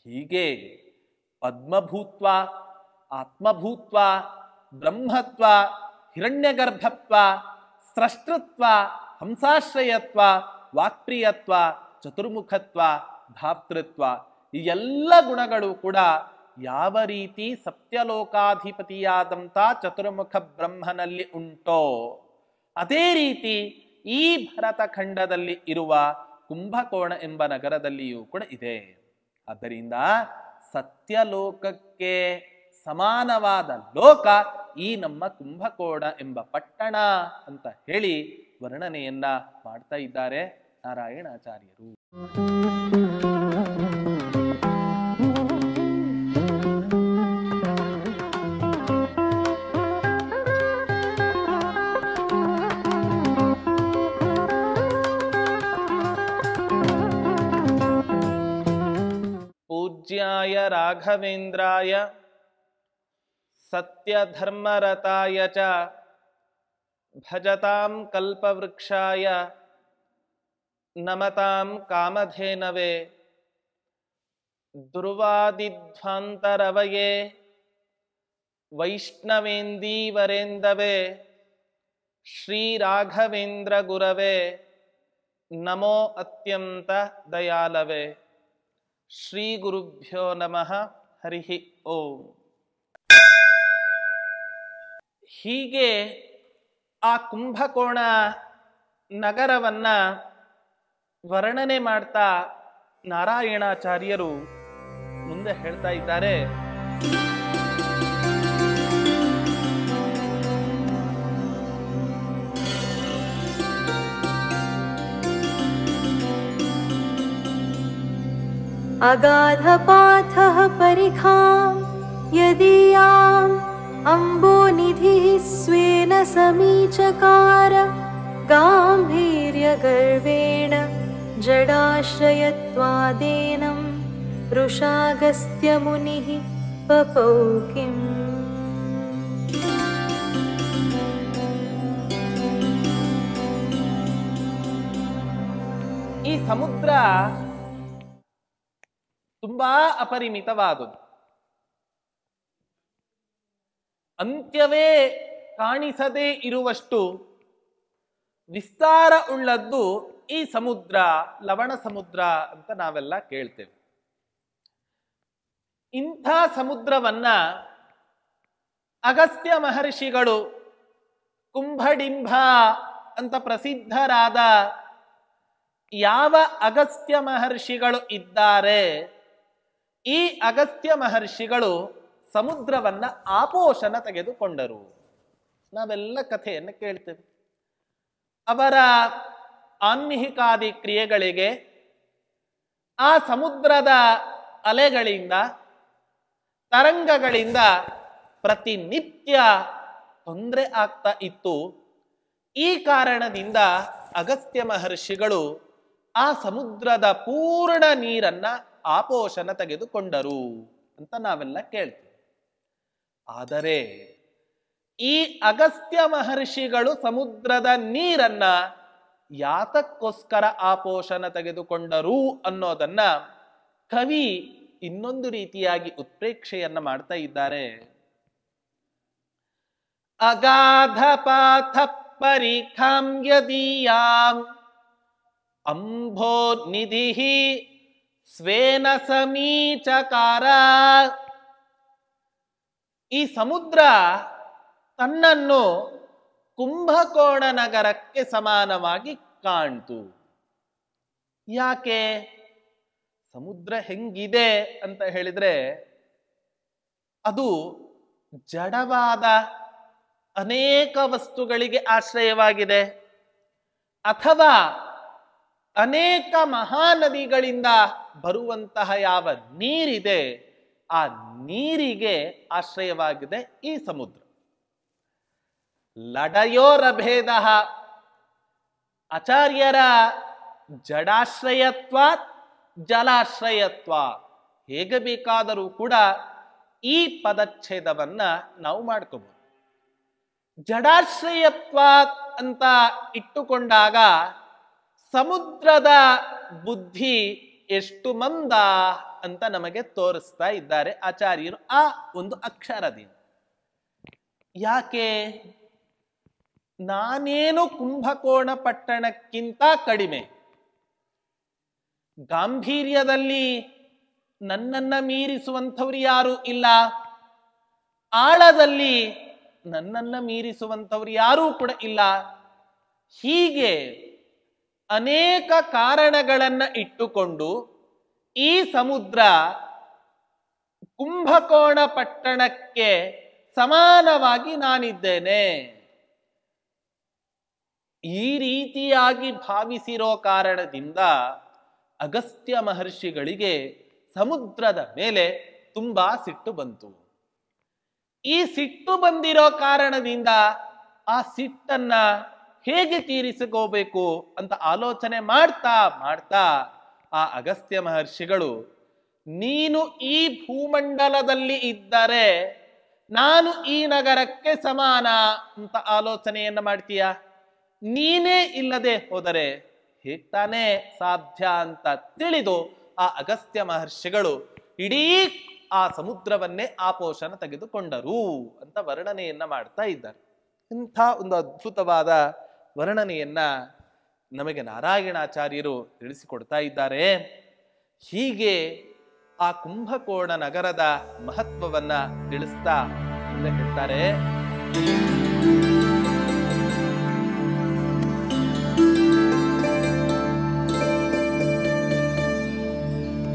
ಹೀಗೆ ಪದ್ಮಭೂತ್ವ, ಆತ್ಮಭೂತ್ವ, ಬ್ರಹ್ಮತ್ವ, ಹಿರಣ್ಯಗರ್ಭತ್ವ, ಸ್ರಷ್ಟೃತ್ವ, ಹಂಸಾಶ್ರಯತ್ವ, ವಾಕ್ಪ್ರಿಯತ್ವ, ಚತುರ್ಮುಖತ್ವ, ಧಾತೃತ್ವ, ಈ ಎಲ್ಲ ಗುಣಗಳು ಕೂಡ ಯಾವ ರೀತಿ ಸತ್ಯಲೋಕಾಧಿಪತಿಯಾದಂಥ ಚತುರ್ಮುಖ ಬ್ರಹ್ಮನಲ್ಲಿ ಉಂಟೋ ಅದೇ ರೀತಿ ಈ ಭರತಖಂಡದಲ್ಲಿ ಇರುವ ಕುಂಭಕೋಣ ಎಂಬ ನಗರದಲ್ಲಿಯೂ ಕೂಡ ಇದೆ. ಆದ್ದರಿಂದ ಸತ್ಯಲೋಕಕ್ಕೆ ಸಮಾನವಾದ ಲೋಕ ಈ ನಮ್ಮ ಕುಂಭಕೋಣ ಎಂಬ ಪಟ್ಟಣ ಅಂತ ಹೇಳಿ ವರ್ಣನೆಯನ್ನ ಮಾಡ್ತಾ ಇದ್ದಾರೆ ನಾರಾಯಣಾಚಾರ್ಯರು. पूज्याय राघवेन्द्राय सत्यधर्मरताय च भजतां कल्पवृक्षाय नमतां कामधेनवे दुर्वादिध्वान्तरवये वैष्णवेन्दीवरेन्दवे श्रीराघवेन्द्रगुरवे नमो अत्यंत दयालवे. ಶ್ರೀ ಗುರುಭ್ಯೋ ನಮಃ. ಹರಿ ಓಂ. ಹೀಗೆ ಆ ಕುಂಭಕೋಣ ನಗರವನ್ನ ವರ್ಣನೆ ಮಾಡ್ತಾ ನಾರಾಯಣಾಚಾರ್ಯರು ಮುಂದೆ ಹೇಳ್ತಾ ಇದ್ದಾರೆ. अगाधपाथः परिखां यदीयाम् अम्बोनिधिः स्वेन समीचकार गाम्भीर्यगर्वेण जडाश्रयत्वादेनं ऋषागस्त्यमुनिः पपौ किम्. ಈ ಸಮುದ್ರ ತುಂಬಾ ಅಪರಿಮಿತವಾದುದು, ಅಂತ್ಯವೇ ಕಾಣಿಸದೇ ಇರುವಷ್ಟು ವಿಸ್ತಾರ ಉಳ್ಳದ್ದು ಈ ಸಮುದ್ರ, ಲವಣ ಸಮುದ್ರ ಅಂತ ನಾವೆಲ್ಲ ಕೇಳ್ತೇವೆ. ಇಂಥ ಸಮುದ್ರವನ್ನ ಅಗಸ್ತ್ಯ ಮಹರ್ಷಿಗಳು ಕುಂಭಡಿಂಬ ಅಂತ ಪ್ರಸಿದ್ಧರಾದ ಯಾವ ಅಗಸ್ತ್ಯ ಮಹರ್ಷಿಗಳು ಇದ್ದಾರೆ, ಈ ಅಗಸ್ತ್ಯ ಮಹರ್ಷಿಗಳು ಸಮುದ್ರವನ್ನ ಆಪೋಷಣ ತೆಗೆದುಕೊಂಡರು. ನಾವೆಲ್ಲ ಕಥೆಯನ್ನು ಕೇಳ್ತೇವೆ. ಅವರ ಆನ್ಮಿಹಿಕಾದಿ ಕ್ರಿಯೆಗಳಿಗೆ ಆ ಸಮುದ್ರದ ಅಲೆಗಳಿಂದ, ತರಂಗಗಳಿಂದ ಪ್ರತಿನಿತ್ಯ ತೊಂದರೆ ಆಗ್ತಾ ಇತ್ತು. ಈ ಕಾರಣದಿಂದ ಅಗಸ್ತ್ಯ ಮಹರ್ಷಿಗಳು ಆ ಸಮುದ್ರದ ಪೂರ್ಣ ನೀರನ್ನ ಆಪೋಷಣ ತೆಗೆದುಕೊಂಡರು ಅಂತ ನಾವೆಲ್ಲ ಕೇಳ್ತೀವಿ. ಆದರೆ ಈ ಅಗಸ್ತ್ಯ ಮಹರ್ಷಿಗಳು ಸಮುದ್ರದ ನೀರನ್ನ ಯಾತಕ್ಕೋಸ್ಕರ ಆಪೋಷಣ ತೆಗೆದುಕೊಂಡರು ಅನ್ನೋದನ್ನ ಕವಿ ಇನ್ನೊಂದು ರೀತಿಯಾಗಿ ಉತ್ಪ್ರೇಕ್ಷೆಯನ್ನ ಮಾಡ್ತಾ ಇದ್ದಾರೆ. ಅಗಾಧಪಾಥ ಪರಿಖಾಂ ಯದೀಯಾಂ ಅಂಭೋ ನಿಧಿಃ ಸ್ವೇನ ಸಮೀಚಕಾರ. ಈ ಸಮುದ್ರ ತನ್ನನ್ನು ಕುಂಭಕೋಣ ನಗರಕ್ಕೆ ಸಮಾನವಾಗಿ ಕಾಣ್ತು. ಯಾಕೆ? ಸಮುದ್ರ ಹೆಂಗಿದೆ ಅಂತ ಹೇಳಿದ್ರೆ ಅದು ಜಡವಾದ ಅನೇಕ ವಸ್ತುಗಳಿಗೆ ಆಶ್ರಯವಾಗಿದೆ, ಅಥವಾ ಅನೇಕ ಮಹಾನದಿಗಳಿಂದ ಬರುವಂತಹ ಯಾವ ನೀರಿದೆ ಆ ನೀರಿಗೆ ಆಶ್ರಯವಾಗಿದೆ ಈ ಸಮುದ್ರ. ಲಡಯೋರಭೇದ ಆಚಾರ್ಯರ ಜಡಾಶ್ರಯತ್ವ ಜಲಾಶ್ರಯತ್ವ ಹೇಗೆ ಬೇಕಾದರೂ ಕೂಡ ಈ ಪದಚ್ಛೇದವನ್ನ ನಾವು ಮಾಡ್ಕೋಬಹುದು. ಜಡಾಶ್ರಯತ್ವ ಅಂತ ಇಟ್ಟುಕೊಂಡಾಗ ಸಮುದ್ರದ ಬುದ್ಧಿ ಎಷ್ಟು ಮಂದ ಅಂತ ನಮಗೆ ತೋರಿಸ್ತಾ ಇದ್ದಾರೆ ಆಚಾರ್ಯರು ಆ ಒಂದು ಅಕ್ಷರದಿಂದ. ಯಾಕೆ? ನಾನೇನು ಕುಂಭಕೋಣ ಪಟ್ಟಣಕ್ಕಿಂತ ಕಡಿಮೆ, ಗಾಂಭೀರ್ಯದಲ್ಲಿ ನನ್ನನ್ನ ಮೀರಿಸುವಂಥವ್ರು ಯಾರೂ ಇಲ್ಲ, ಆಳದಲ್ಲಿ ನನ್ನನ್ನ ಮೀರಿಸುವಂಥವ್ರು ಯಾರೂ ಕೂಡ ಇಲ್ಲ. ಹೀಗೆ ಅನೇಕ ಕಾರಣಗಳನ್ನ ಇಟ್ಟುಕೊಂಡು ಈ ಸಮುದ್ರ ಕುಂಭಕೋಣ ಪಟ್ಟಣಕ್ಕೆ ಸಮಾನವಾಗಿ ನಾನಿದ್ದೇನೆ. ಈ ರೀತಿಯಾಗಿ ಭಾವಿಸಿರೋ ಕಾರಣದಿಂದ ಅಗಸ್ತ್ಯ ಮಹರ್ಷಿಗಳಿಗೆ ಸಮುದ್ರದ ಮೇಲೆ ತುಂಬಾ ಸಿಟ್ಟು ಬಂತು. ಈ ಸಿಟ್ಟು ಬಂದಿರೋ ಕಾರಣದಿಂದ ಆ ಸಿಟ್ಟನ್ನ ಹೇಗೆ ತೀರಿಸಿಕೋಬೇಕು ಅಂತ ಆಲೋಚನೆ ಮಾಡ್ತಾ ಮಾಡ್ತಾ ಆ ಅಗಸ್ತ್ಯ ಮಹರ್ಷಿಗಳು, ನೀನು ಈ ಭೂಮಂಡಲದಲ್ಲಿ ಇದ್ದರೆ ನಾನು ಈ ನಗರಕ್ಕೆ ಸಮಾನ ಅಂತ ಆಲೋಚನೆಯನ್ನ ಮಾಡ್ತೀಯ, ನೀನೇ ಇಲ್ಲದೆ ಹೋದರೆ ಹೇಗ್ ತಾನೇ ಸಾಧ್ಯ ಅಂತ ತಿಳಿದು ಆ ಅಗಸ್ತ್ಯ ಮಹರ್ಷಿಗಳು ಇಡೀ ಆ ಸಮುದ್ರವನ್ನೇ ಆಪೋಷಣ ತೆಗೆದುಕೊಂಡರು ಅಂತ ವರ್ಣನೆಯನ್ನ ಮಾಡ್ತಾ ಇದ್ದಾರೆ. ಇಂಥ ಒಂದು ಅದ್ಭುತವಾದ ವರ್ಣನೆಯನ್ನ ನಮಗೆ ನಾರಾಯಣಾಚಾರ್ಯರು ತಿಳಿಸಿಕೊಡ್ತಾ ಇದ್ದಾರೆ. ಹೀಗೆ ಆ ಕುಂಭಕೋಣ ನಗರದ ಮಹತ್ವವನ್ನ ತಿಳಿಸ್ತಾ ಮುಂದೆ ಹೇಳ್ತಾರೆ.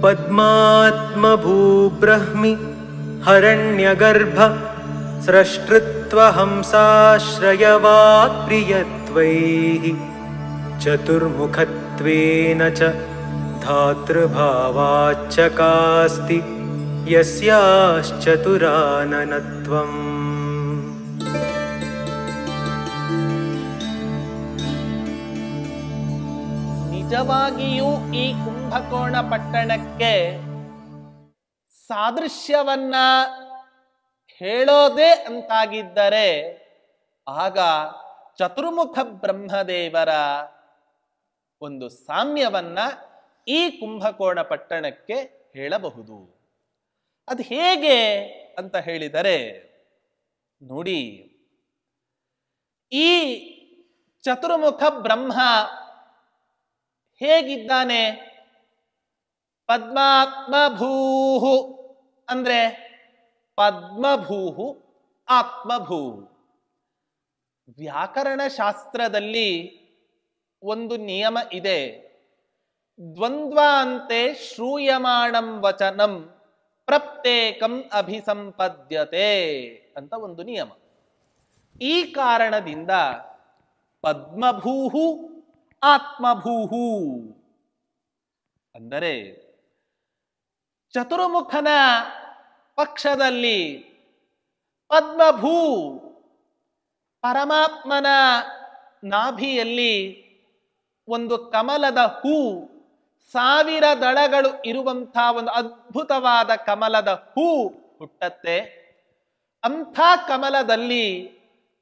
ಪದ್ಮಾತ್ಮಭೂಬ್ರಹ್ಮಿ ಹರಣ್ಯಗರ್ಭ ಸೃಷ್ಟೃತ್ವಹಂಸಾಶ್ರಯವಾತ್ಪ್ರಿಯತ್ವೈಃ ಚತುರ್ಮುಖತ್ವೇನ ಚ ಧಾತೃಭಾವಾಚ್ಚ ಕಾಸ್ತಿ ಯಸ್ಯಾಶ್ಚತುರಾನನತ್ವಂ. ನಿಜವಾಗಿಯೂ ಈ ಕುಂಭಕೋಣ ಪಟ್ಟಣಕ್ಕೆ ಸಾದೃಶ್ಯವನ್ನ ಹೇಳೋದೇ ಅಂತಾಗಿದ್ದರೆ ಆಗ ಚತುರ್ಮುಖ ಬ್ರಹ್ಮದೇವರ ಒಂದು ಸಾಮ್ಯವನ್ನ ಈ ಕುಂಭಕೋಣ ಪಟ್ಟಣಕ್ಕೆ ಹೇಳಬಹುದು. ಅದು ಹೇಗೆ ಅಂತ ಹೇಳಿದರೆ ನೋಡಿ, ಈ ಚತುರ್ಮುಖ ಬ್ರಹ್ಮ ಹೇಗಿದ್ದಾನೆ? ಪದ್ಮಾತ್ಮಭೂಹು ಅಂದ್ರೆ ಪದ್ಮಭೂಹು ಆತ್ಮಭೂಹು. ವ್ಯಾಕರಣ ಶಾಸ್ತ್ರದಲ್ಲಿ ಒಂದು ನಿಯಮ ಇದೆ, ದ್ವಂದ್ವಾಂತೆ ಶ್ರೂಯಮಾಣಂ ವಚನಂ ಪ್ರತ್ಯೇಕಂ ಅಭಿಸಂಪದ್ಯತೆ ಅಂತ ಒಂದು ನಿಯಮ. ಈ ಕಾರಣದಿಂದ ಪದ್ಮಭೂಹು ಆತ್ಮಭೂಹು ಅಂದರೆ ಚತುರ್ಮುಖನ ಪಕ್ಷದಲ್ಲಿ ಪದ್ಮಭೂ ಪರಮಾತ್ಮನ ನಾಭಿಯಲ್ಲಿ ಒಂದು ಕಮಲದ ಹೂ, 1000 ದಳಗಳು ಇರುವಂಥ ಒಂದು ಅದ್ಭುತವಾದ ಕಮಲದ ಹೂ ಹುಟ್ಟತ್ತೆ. ಅಂಥ ಕಮಲದಲ್ಲಿ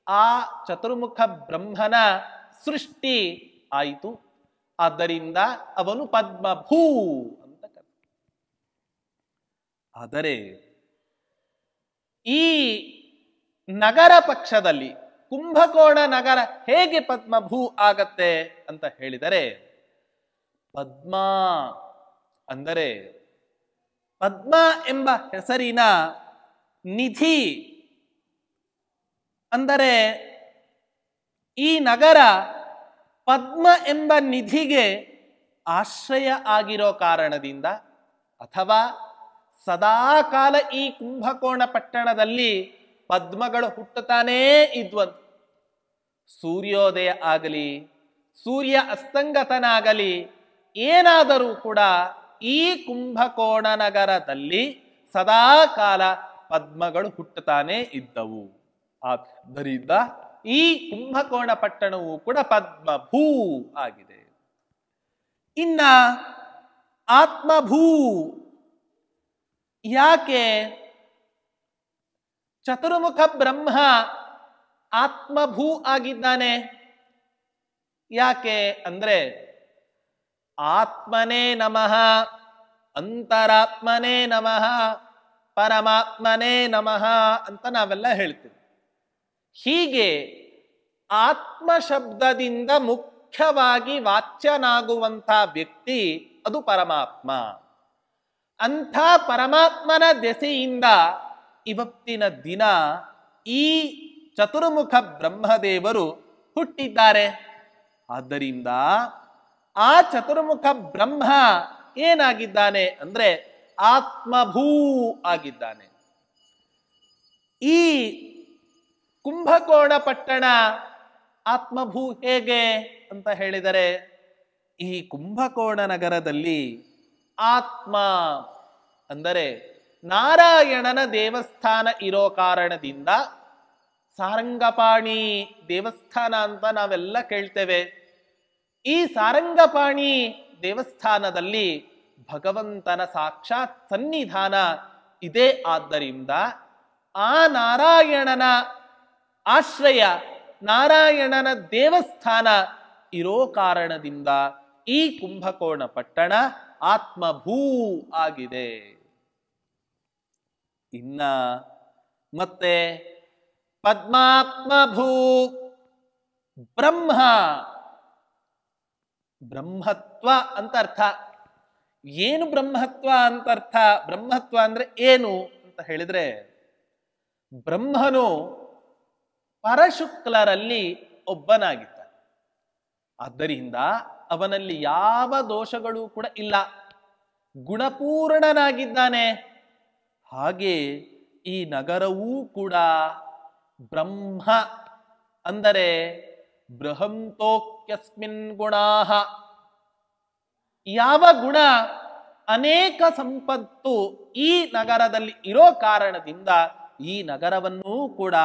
ಆ ಚತುರ್ಮುಖ ಬ್ರಹ್ಮನ ಸೃಷ್ಟಿ ಆಯಿತು. ಆದ್ದರಿಂದ ಅವನು ಪದ್ಮಭೂ ಅಂತ ಕರೆದ. ಆದರೆ ಈ ನಗರ ಪಕ್ಷದಲ್ಲಿ ಕುಂಭಕೋಣ ನಗರ ಹೇಗೆ ಪದ್ಮಭೂ ಆಗತ್ತೆ ಅಂತ ಹೇಳಿದರೆ, ಪದ್ಮ ಅಂದರೆ ಪದ್ಮ ಎಂಬ ಹೆಸರಿನ ನಿಧಿ ಅಂದರೆ ಈ ನಗರ ಪದ್ಮ ಎಂಬ ನಿಧಿಗೆ ಆಶ್ರಯ ಆಗಿರೋ ಕಾರಣದಿಂದ ಅಥವಾ ಸದಾಕಾಲ ಈ ಕುಂಭಕೋಣ ಪಟ್ಟಣದಲ್ಲಿ ಪದ್ಮಗಳು ಹುಟ್ಟುತ್ತಾನೇ ಇದ್ವಂತೆ. ಸೂರ್ಯೋದಯ ಆಗಲಿ, ಸೂರ್ಯ ಅಸ್ತಂಗತನಾಗಲಿ, ಏನಾದರೂ ಕೂಡ ಈ ಕುಂಭಕೋಣ ನಗರದಲ್ಲಿ ಸದಾಕಾಲ ಪದ್ಮಗಳು ಹುಟ್ಟುತ್ತಾನೆ ಇದ್ದವು. ಆದ್ದರಿಂದ ಈ ಕುಂಭಕೋಣ ಪಟ್ಟಣವು ಕೂಡ ಪದ್ಮಭೂ ಆಗಿದೆ. ಇನ್ನ ಆತ್ಮಭೂ ಯಾಕೆ? ಚತುರ್ಮುಖ ಬ್ರಹ್ಮ ಆತ್ಮಭೂ ಆಗಿದ್ದಾನೆ. ಯಾಕೆ ಅಂದ್ರೆ ಆತ್ಮನೇ ನಮಃ ಅಂತರಾತ್ಮನೇ ನಮಃ, ಪರಮಾತ್ಮನೇ ನಮಃ ಅಂತ ನಾವೆಲ್ಲ ಹೇಳ್ತೀವಿ. ಹೀಗೆ ಆತ್ಮ ಶಬ್ದದಿಂದ ಮುಖ್ಯವಾಗಿ ವಾಚ್ಯನಾಗುವಂಥ ವ್ಯಕ್ತಿ ಅದು ಪರಮಾತ್ಮ. ಅಂಥ ಪರಮಾತ್ಮನ ದೆಸೆಯಿಂದ ಇವತ್ತಿನ ದಿನ ಈ ಚತುರ್ಮುಖ ಬ್ರಹ್ಮದೇವರು ಹುಟ್ಟಿದ್ದಾರೆ. ಆದ್ದರಿಂದ ಆ ಚತುರ್ಮುಖ ಬ್ರಹ್ಮ ಏನಾಗಿದ್ದಾನೆ ಅಂದ್ರೆ ಆತ್ಮಭೂ ಆಗಿದ್ದಾನೆ. ಈ ಕುಂಭಕೋಣ ಪಟ್ಟಣ ಆತ್ಮಭೂ ಹೇಗೆ ಅಂತ ಹೇಳಿದರೆ, ಈ ಕುಂಭಕೋಣ ನಗರದಲ್ಲಿ ಆತ್ಮ ಅಂದರೆ ನಾರಾಯಣನ ದೇವಸ್ಥಾನ ಇರೋ ಕಾರಣದಿಂದ ಸಾರಂಗಪಾಣಿ ದೇವಸ್ಥಾನ ಅಂತ ನಾವೆಲ್ಲ ಕೇಳ್ತೇವೆ. ಈ ಸಾರಂಗಪಾಣಿ ದೇವಸ್ಥಾನದಲ್ಲಿ ಭಗವಂತನ ಸಾಕ್ಷಾತ್ ಸನ್ನಿಧಾನ ಇದೆ. ಆದ್ದರಿಂದ ಆ ನಾರಾಯಣನ ಆಶ್ರಯ, ನಾರಾಯಣನ ದೇವಸ್ಥಾನ ಇರೋ ಕಾರಣದಿಂದ ಈ ಕುಂಭಕೋಣ ಪಟ್ಟಣ ಆತ್ಮಭೂ ಆಗಿದೆ. ಇನ್ನ ಮತ್ತೆ ಪದ್ಮಾತ್ಮಭೂ ಬ್ರಹ್ಮ, ಬ್ರಹ್ಮತ್ವ ಅಂತ ಅರ್ಥ. ಏನು ಬ್ರಹ್ಮತ್ವ ಅಂತ ಅರ್ಥ? ಬ್ರಹ್ಮತ್ವ ಅಂದ್ರೆ ಏನು ಅಂತ ಹೇಳಿದ್ರೆ, ಬ್ರಹ್ಮನು ಪರಶುಕ್ಲರಲ್ಲಿ ಒಬ್ಬನಾಗಿದ್ದಾನೆ. ಆದ್ದರಿಂದ ಅವನಲ್ಲಿ ಯಾವ ದೋಷಗಳು ಕೂಡ ಇಲ್ಲ, ಗುಣಪೂರ್ಣನಾಗಿದ್ದಾನೆ. ಹಾಗೆ ಈ ನಗರವೂ ಕೂಡ ಬ್ರಹ್ಮ ಅಂದರೆ ಬೃಹಂತೋಕ್ಯಸ್ಮಿನ್ ಗುಣಾಹ, ಯಾವ ಗುಣ ಅನೇಕ ಸಂಪತ್ತು ಈ ನಗರದಲ್ಲಿ ಇರೋ ಕಾರಣದಿಂದ ಈ ನಗರವನ್ನೂ ಕೂಡ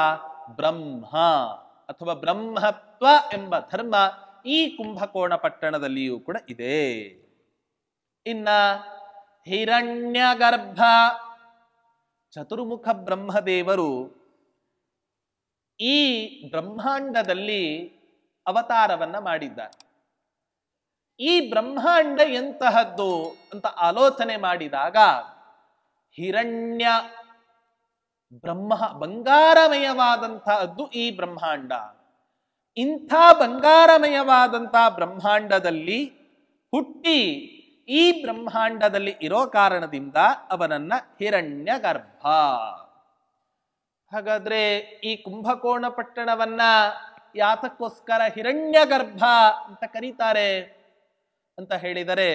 ಬ್ರಹ್ಮ ಅಥವಾ ಬ್ರಹ್ಮತ್ವ ಎಂಬ ಧರ್ಮ ಈ ಕುಂಭಕೋಣ ಪಟ್ಟಣದಲ್ಲಿಯೂ ಕೂಡ ಇದೆ. ಇನ್ನ ಹಿರಣ್ಯಗರ್ಭ, ಚತುರ್ಮುಖ ಬ್ರಹ್ಮದೇವರು ಈ ಬ್ರಹ್ಮಾಂಡದಲ್ಲಿ ಅವತಾರವನ್ನ ಮಾಡಿದ್ದಾರೆ. ಈ ಬ್ರಹ್ಮಾಂಡ ಎಂತಹದ್ದು ಅಂತ ಆಲೋಚನೆ ಮಾಡಿದಾಗ ಹಿರಣ್ಯ ಬ್ರಹ್ಮ ಬಂಗಾರಮಯವಾದಂತಹದ್ದು ಈ ಬ್ರಹ್ಮಾಂಡ. ಇಂಥ ಬಂಗಾರಮಯವಾದಂಥ ಬ್ರಹ್ಮಾಂಡದಲ್ಲಿ ಹುಟ್ಟಿ ಈ ಬ್ರಹ್ಮಾಂಡದಲ್ಲಿ ಇರೋ ಕಾರಣದಿಂದ ಅವನನ್ನ ಹಿರಣ್ಯ ಗರ್ಭ. ಹಾಗಾದ್ರೆ ಈ ಕುಂಭಕೋಣ ಪಟ್ಟಣವನ್ನ ಯಾತಕ್ಕೋಸ್ಕರ ಹಿರಣ್ಯ ಗರ್ಭ ಅಂತ ಕರೀತಾರೆ ಅಂತ ಹೇಳಿದರೆ,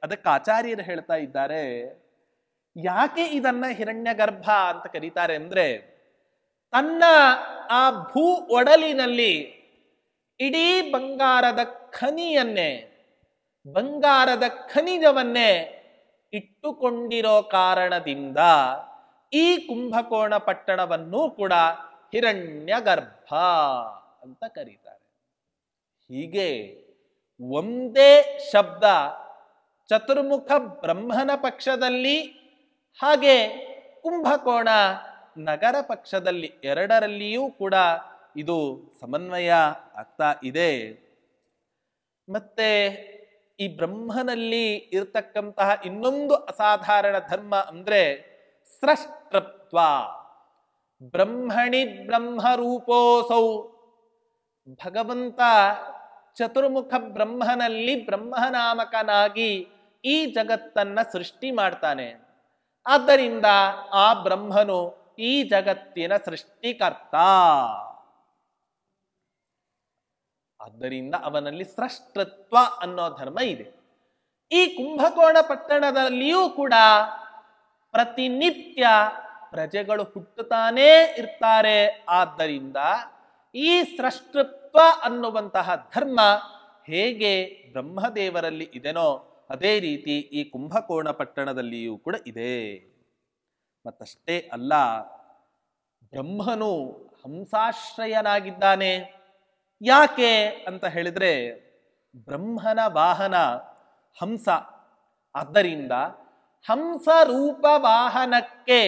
ಅದಕ್ಕೆ ಆಚಾರ್ಯರು ಹೇಳ್ತಾ ಇದ್ದಾರೆ, ಯಾಕೆ ಇದನ್ನ ಹಿರಣ್ಯ ಗರ್ಭ ಅಂತ ಕರೀತಾರೆ ಅಂದ್ರೆ, ತನ್ನ ಆ ಭೂ ಒಡಲಿನಲ್ಲಿ ಇಡೀ ಬಂಗಾರದ ಖನಿಯನ್ನೇ, ಬಂಗಾರದ ಖನಿಜವನ್ನೇ ಇಟ್ಟುಕೊಂಡಿರೋ ಕಾರಣದಿಂದ ಈ ಕುಂಭಕೋಣ ಪಟ್ಟಣವನ್ನು ಕೂಡ ಹಿರಣ್ಯ ಗರ್ಭ ಅಂತ ಕರೀತಾರೆ. ಹೀಗೆ ಒಂದೇ ಶಬ್ದ ಚತುರ್ಮುಖ ಬ್ರಹ್ಮನ ಪಕ್ಷದಲ್ಲಿ ಹಾಗೆ ಕುಂಭಕೋಣ ನಗರ ಪಕ್ಷದಲ್ಲಿ ಎರಡರಲ್ಲಿಯೂ ಕೂಡ ಇದು ಸಮನ್ವಯ ಆಗ್ತಾ ಇದೆ. ಮತ್ತೆ ಈ ಬ್ರಹ್ಮನಲ್ಲಿ ಇರತಕ್ಕಂತಹ ಇನ್ನೊಂದು ಅಸಾಧಾರಣ ಧರ್ಮ ಅಂದ್ರೆ ಸ್ರಷ್ಟೃತ್ವ. ಬ್ರಹ್ಮಣಿ ಬ್ರಹ್ಮರೂಪೋಸೌ, ಭಗವಂತ ಚತುರ್ಮುಖ ಬ್ರಹ್ಮನಲ್ಲಿ ಬ್ರಹ್ಮನಾಮಕನಾಗಿ ಈ ಜಗತ್ತನ್ನ ಸೃಷ್ಟಿ ಮಾಡ್ತಾನೆ. ಆದ್ದರಿಂದ ಆ ಬ್ರಹ್ಮನು ಈ ಜಗತ್ತಿನ ಸೃಷ್ಟಿಕರ್ತ. ಆದ್ದರಿಂದ ಅವನಲ್ಲಿ ಸ್ರಷ್ಟೃತ್ವ ಅನ್ನೋ ಧರ್ಮ ಇದೆ. ಈ ಕುಂಭಕೋಣ ಪಟ್ಟಣದಲ್ಲಿಯೂ ಕೂಡ ಪ್ರತಿನಿತ್ಯ ಪ್ರಜೆಗಳು ಹುಟ್ಟುತ್ತಾನೇ ಇರ್ತಾರೆ. ಆದ್ದರಿಂದ ಈ ಸ್ರಷ್ಟೃತ್ವ ಅನ್ನುವಂತಹ ಧರ್ಮ ಹೇಗೆ ಬ್ರಹ್ಮದೇವರಲ್ಲಿ ಇದೆನೋ ಅದೇ ರೀತಿ ಈ ಕುಂಭಕೋಣ ಪಟ್ಟಣದಲ್ಲಿಯೂ ಕೂಡ ಇದೆ. ಮತ್ತಷ್ಟೇ ಅಲ್ಲ, ಬ್ರಹ್ಮನು ಹಂಸಾಶ್ರಯನಾಗಿದ್ದಾನೆ. ಯಾಕೆ ಅಂತ ಹೇಳಿದ್ರೆ, ಬ್ರಹ್ಮನ ವಾಹನ ಹಂಸ. ಆದ್ದರಿಂದ ಹಂಸ ರೂಪ ವಾಹನಕ್ಕೆ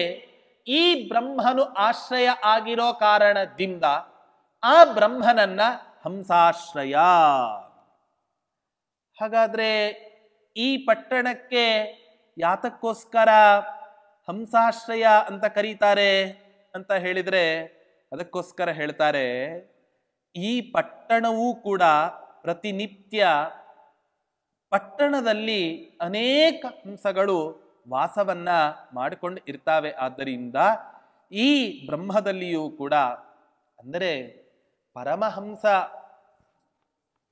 ಈ ಬ್ರಹ್ಮನು ಆಶ್ರಯ ಆಗಿರೋ ಕಾರಣದಿಂದ ಆ ಬ್ರಹ್ಮನನ್ನ ಹಂಸಾಶ್ರಯ. ಹಾಗಾದ್ರೆ ಈ ಪಟ್ಟಣಕ್ಕೆ ಯಾತಕ್ಕೋಸ್ಕರ ಹಂಸಾಶ್ರಯ ಅಂತ ಕರೀತಾರೆ ಅಂತ ಹೇಳಿದ್ರೆ ಅದಕ್ಕೋಸ್ಕರ ಹೇಳ್ತಾರೆ, ಈ ಪಟ್ಟಣವೂ ಕೂಡ ಪ್ರತಿನಿತ್ಯ ಪಟ್ಟಣದಲ್ಲಿ ಅನೇಕ ಹಂಸಗಳು ವಾಸವನ್ನ ಮಾಡಿಕೊಂಡು ಇರ್ತಾವೆ. ಆದ್ದರಿಂದ ಈ ಬ್ರಹ್ಮದಲ್ಲಿಯೂ ಕೂಡ, ಅಂದರೆ ಪರಮಹಂಸ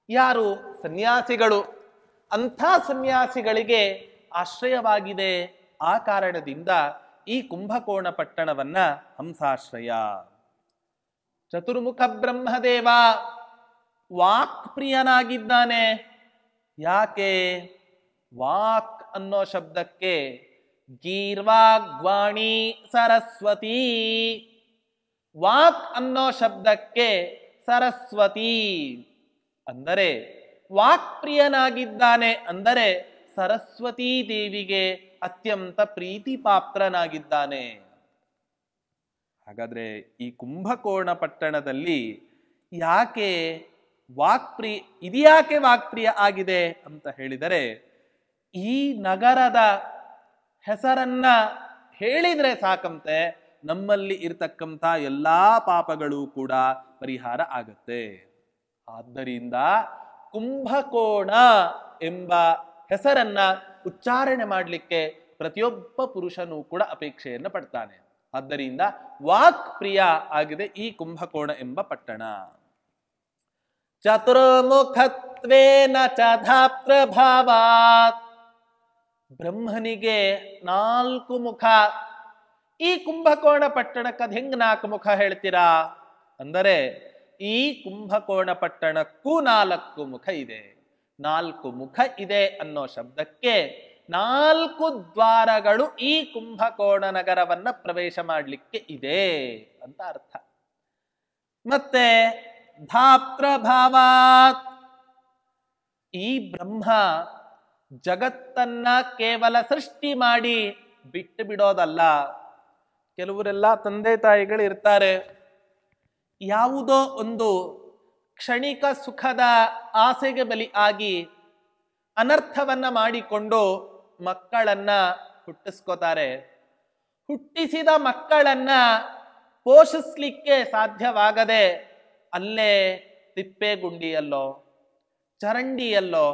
ಯಾರು ಸನ್ಯಾಸಿಗಳು, ಅಂಥ ಸನ್ಯಾಸಿಗಳಿಗೆ ಆಶ್ರಯವಾಗಿದೆ. ಆ ಕಾರಣದಿಂದ ಈ ಕುಂಭಕೋಣ ಪಟ್ಟಣವನ್ನ ಹಂಸಾಶ್ರಯ. ಚತುರ್ಮುಖ ಬ್ರಹ್ಮದೇವ ವಾಕ್ ಪ್ರಿಯನಾಗಿದ್ದಾನೆ. ಯಾಕೆ? ವಾಕ್ ಅನ್ನೋ ಶಬ್ದಕ್ಕೆ ಗೀರ್ವಾಗ್ವಾಣಿ ಸರಸ್ವತಿ, ವಾಕ್ ಅನ್ನೋ ಶಬ್ದಕ್ಕೆ ಸರಸ್ವತಿ ಅಂದರೆ ವಾಕ್ ಪ್ರಿಯನಾಗಿದ್ದಾನೆ, ಅಂದರೆ ಸರಸ್ವತೀ ದೇವಿಗೆ ಅತ್ಯಂತ ಪ್ರೀತಿ ಪಾತ್ರನಾಗಿದ್ದಾನೆ. ಹಾಗಾದ್ರೆ ಈ ಕುಂಭಕೋಣ ಪಟ್ಟಣದಲ್ಲಿ ಯಾಕೆ ಇದ್ಯಾಕೆ ವಾಕ್ಪ್ರಿಯ ಆಗಿದೆ ಅಂತ ಹೇಳಿದರೆ, ಈ ನಗರದ ಹೆಸರನ್ನ ಹೇಳಿದ್ರೆ ಸಾಕಂತೆ ನಮ್ಮಲ್ಲಿ ಇರ್ತಕ್ಕಂಥ ಎಲ್ಲಾ ಪಾಪಗಳು ಕೂಡ ಪರಿಹಾರ ಆಗತ್ತೆ. ಆದ್ದರಿಂದ ಕುಂಭಕೋಣ ಎಂಬ ಹೆಸರನ್ನ ಉಚ್ಚಾರಣೆ ಮಾಡಲಿಕ್ಕೆ ಪ್ರತಿಯೊಬ್ಬ ಪುರುಷನೂ ಕೂಡ ಅಪೇಕ್ಷೆಯನ್ನು ಪಡ್ತಾನೆ. ಆದ್ದರಿಂದ ವಾಕ್ ಪ್ರಿಯ ಆಗಿದೆ ಈ ಕುಂಭಕೋಣ ಎಂಬ ಪಟ್ಟಣ. ಚತುರ್ಮುಖತ್ವೇನ ಚಾಧಾಪ್ರಭಾವಾತ್, ಬ್ರಹ್ಮನಿಗೆ 4 ಮುಖ. ಈ ಕುಂಭಕೋಣ ಪಟ್ಟಣಕ್ಕೆ ಅದ್ ಹೆಂಗ್ 4 ಮುಖ ಹೇಳ್ತೀರಾ ಅಂದರೆ, ಈ ಕುಂಭಕೋಣ ಪಟ್ಟಣಕ್ಕೂ 4 ಮುಖ ಇದೆ. 4 ಮುಖ ಇದೆ ಅನ್ನೋ ಶಬ್ದಕ್ಕೆ 4 ದ್ವಾರಗಳು ಈ ಕುಂಭಕೋಣ ನಗರವನ್ನ ಪ್ರವೇಶ ಮಾಡಲಿಕ್ಕೆ ಇದೆ ಅಂತ ಅರ್ಥ. ಮತ್ತೆ ಧಾಪ್ರಭಾವಾತ್, ಈ ಬ್ರಹ್ಮ ಜಗತ್ತನ್ನ ಕೇವಲ ಸೃಷ್ಟಿ ಮಾಡಿ ಬಿಟ್ಟು ಬಿಡೋದಲ್ಲ. ಕೆಲವರೆಲ್ಲ ತಂದೆ ತಾಯಿಗಳು ಇರ್ತಾರೆ, ಯಾವುದೋ ಒಂದು ಕ್ಷಣಿಕ ಸುಖದ ಆಸೆಗೆ ಬಲಿ ಆಗಿ ಅನರ್ಥವನ್ನ ಮಾಡಿಕೊಂಡು ಮಕ್ಕಳನ್ನ ಹುಟ್ಟಿಸ್ಕೋತಾರೆ. ಹುಟ್ಟಿಸಿದ ಮಕ್ಕಳನ್ನ ಪೋಷಿಸ್ಲಿಕ್ಕೆ ಸಾಧ್ಯವಾಗದೆ ಅಲ್ಲೇ ತಿಪ್ಪೆಗುಂಡಿಯಲ್ಲೋ ಚರಂಡಿಯಲ್ಲೋ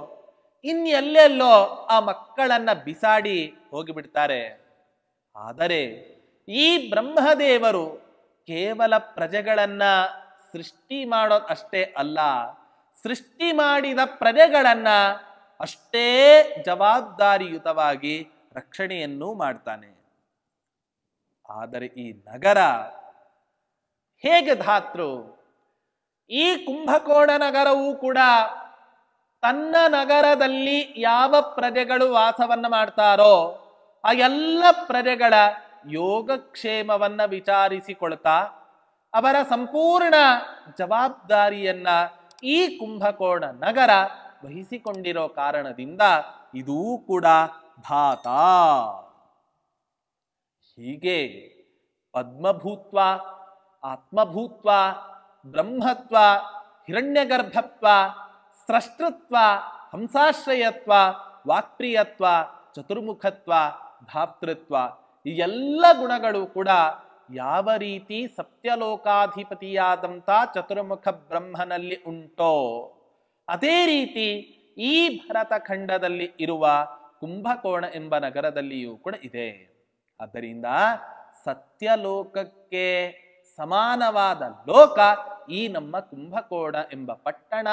ಇನ್ನೆಲ್ಲೆಲ್ಲೋ ಆ ಮಕ್ಕಳನ್ನ ಬಿಸಾಡಿ ಹೋಗಿಬಿಡ್ತಾರೆ. ಆದರೆ ಈ ಬ್ರಹ್ಮದೇವರು ಕೇವಲ ಪ್ರಜೆಗಳನ್ನ ಸೃಷ್ಟಿ ಮಾಡೋದು ಅಷ್ಟೇ ಅಲ್ಲ, ಸೃಷ್ಟಿ ಮಾಡಿದ ಪ್ರಜೆಗಳನ್ನ ಅಷ್ಟೇ ಜವಾಬ್ದಾರಿಯುತವಾಗಿ ರಕ್ಷಣೆಯನ್ನು ಮಾಡ್ತಾನೆ. ಆದರೆ ಈ ನಗರ ಹೇಗೆ ಧಾತೃ? ಈ ಕುಂಭಕೋಣ ನಗರವೂ ಕೂಡ ತನ್ನ ನಗರದಲ್ಲಿ ಯಾವ ಪ್ರಜೆಗಳು ವಾಸವನ್ನ ಮಾಡ್ತಾರೋ ಆ ಎಲ್ಲ ಪ್ರಜೆಗಳ ಯೋಗಕ್ಷೇಮವನ್ನ ವಿಚಾರಿಸಿಕೊಳ್ತಾ ಅವರ ಸಂಪೂರ್ಣ ಜವಾಬ್ದಾರಿಯನ್ನ ಈ ಕುಂಭಕೋಣ ನಗರ ವಹಿಸಿಕೊಂಡಿರೋ ಕಾರಣದಿಂದ ಇದೂ ಕೂಡ ಧಾತ. ಹೀಗೆ ಪದ್ಮಭೂತ್ವ, ಆತ್ಮಭೂತ್ವ, ಬ್ರಹ್ಮತ್ವ, ಹಿರಣ್ಯಗರ್ಭತ್ವ, ಸ್ರಷ್ಟೃತ್ವ, ಹಂಸಾಶ್ರಯತ್ವ, ವಾಕ್ಪ್ರಿಯತ್ವ, ಚತುರ್ಮುಖತ್ವ, ಧಾತೃತ್ವ, ಈ ಎಲ್ಲ ಗುಣಗಳು ಕೂಡ ಯಾವ ರೀತಿ ಸತ್ಯಲೋಕಾಧಿಪತಿಯಾದಂಥ ಚತುರ್ಮುಖ ಬ್ರಹ್ಮನಲ್ಲಿ ಉಂಟೋ ಅದೇ ರೀತಿ ಈ ಭರತಖಂಡದಲ್ಲಿ ಇರುವ ಕುಂಭಕೋಣ ಎಂಬ ನಗರದಲ್ಲಿಯೂ ಕೂಡ ಇದೆ. ಆದ್ದರಿಂದ ಸತ್ಯಲೋಕಕ್ಕೆ ಸಮಾನವಾದ ಲೋಕ ಈ ನಮ್ಮ ಕುಂಭಕೋಣ ಎಂಬ ಪಟ್ಟಣ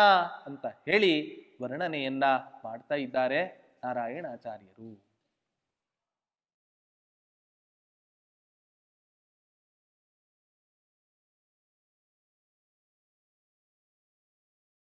ಅಂತ ಹೇಳಿ ವರ್ಣನೆಯನ್ನ ಮಾಡ್ತಾ ಇದ್ದಾರೆ ನಾರಾಯಣಾಚಾರ್ಯರು.